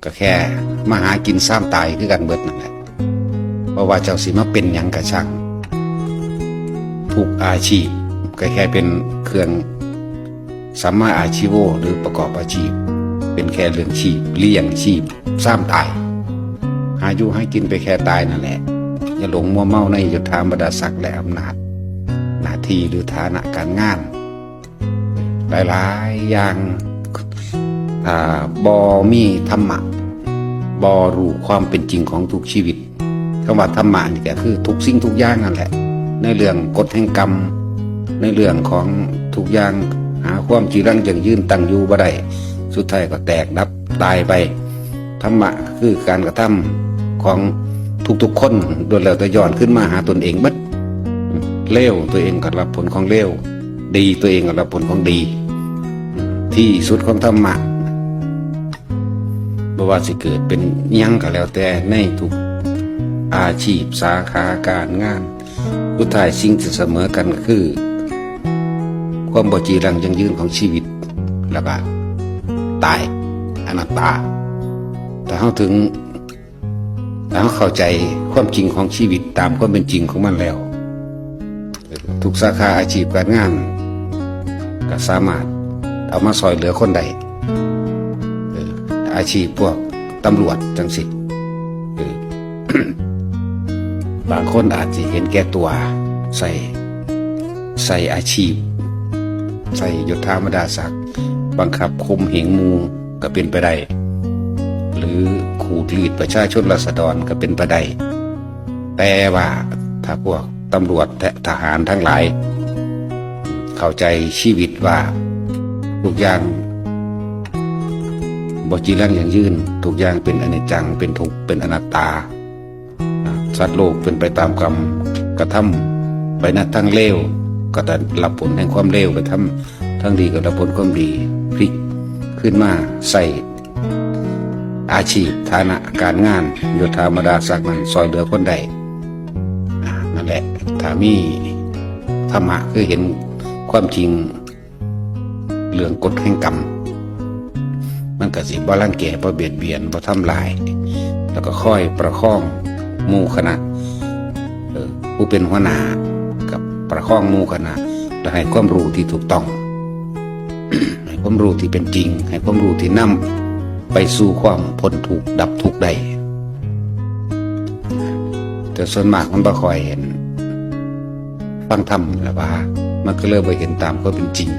ก็แค่มาหากินซ้ำตายคือกันเบิดนั่นแหละเพราะว่าเจ้าสิมาเป็นหยังกระช่างทุกอาชีพก็แค่เป็นเครื่องสัมมาอาชีโวหรือประกอบอาชีพเป็นแค่เรื่องชีพเลี้ยงชีพซ้ำตายหาอยู่ให้กินไปแค่ตายนั่นแหละอย่าหลงมัวเมาในยศถาบรรดาศักดิ์และอำนาจหน้าที่หรือฐานะการงานหลายๆอย่างบ่มีธรรมะบ่รู้ความเป็นจริงของทุกชีวิตคำว่าธรรมะนี่ก็คือทุกสิ่งทุกอย่างนั่นแหละในเรื่องกฎแห่งกรรมในเรื่องของทุกอย่างหาความจีรังยั่งยืนตั้งอยู่บ่ได้สุดท้ายก็แตกดับตายไปธรรมะคือการกระทำของทุกๆคนโดยแล้วแต่ย้อนขึ้นมาหาตนเองบัดเลวตัวเองก็รับผลของเลวดีตัวเองก็รับผลของดีที่สุดของธรรมะบ่ว่าสิเกิดเป็นหยังก็แล้วแต่ในทุกอาชีพสาขาการงานสุดท้ายสิ่งที่เสมอกันก็คือความบ่จีรังยั่งยืนของชีวิตแล้วก็ตายอนัตตาแต่เราเข้าใจความจริงของชีวิตตามความเป็นจริงของมันแล้วทุกสาขาอาชีพการงานก็สามารถเอามาซอยเหลือคนใดอาชีพพวกตำรวจจังสิ บางคนอาจจะเห็นแก่ตัวใส่อาชีพใส่ยศถาบรรดาศักดิ์บังคับข่มเหงมูก็เป็นไปได้หรือขูดรีดประชาชนราษฎรก็เป็นไปได้แต่ว่าถ้าพวกตำรวจและทหารทั้งหลายเข้าใจชีวิตว่าทุกอย่างบ่จีรังยั่งยืนทุกอย่างเป็นอนิจจังเป็นทุกข์เป็นอนัตตาสัตว์โลกเป็นไปตามกรรมกระทำไปนัดทั้งเลวก็จะรับผลแห่งความเลวไปทำทั้งดีก็รับผลความดีพลิกขึ้นมาใส่อาชีพฐานะการงานยศถาบรรดาศักดิ์นั้นซอยเหลือคนใดนั่นแหละถ้ามีธรรมะคือเห็นความจริงเรื่องกฎแห่งกรรมมันก็สิบ่รังแกบ่เบียดเบียนบ่ทำลายแล้วก็ค่อยประคองหมู่คณะผู้เป็นหัวหน้ากับประคองหมู่คณะและให้ความรู้ที่ถูกต้อง ให้ความรู้ที่เป็นจริงให้ความรู้ที่นำไปสู่ความพ้นทุกข์ดับทุกข์ได้แต่ส่วนมากมันบ่ค่อยเห็นฟังธรรมแล้วว่ามันก็เลยบ่เห็นตามความเป็นจริง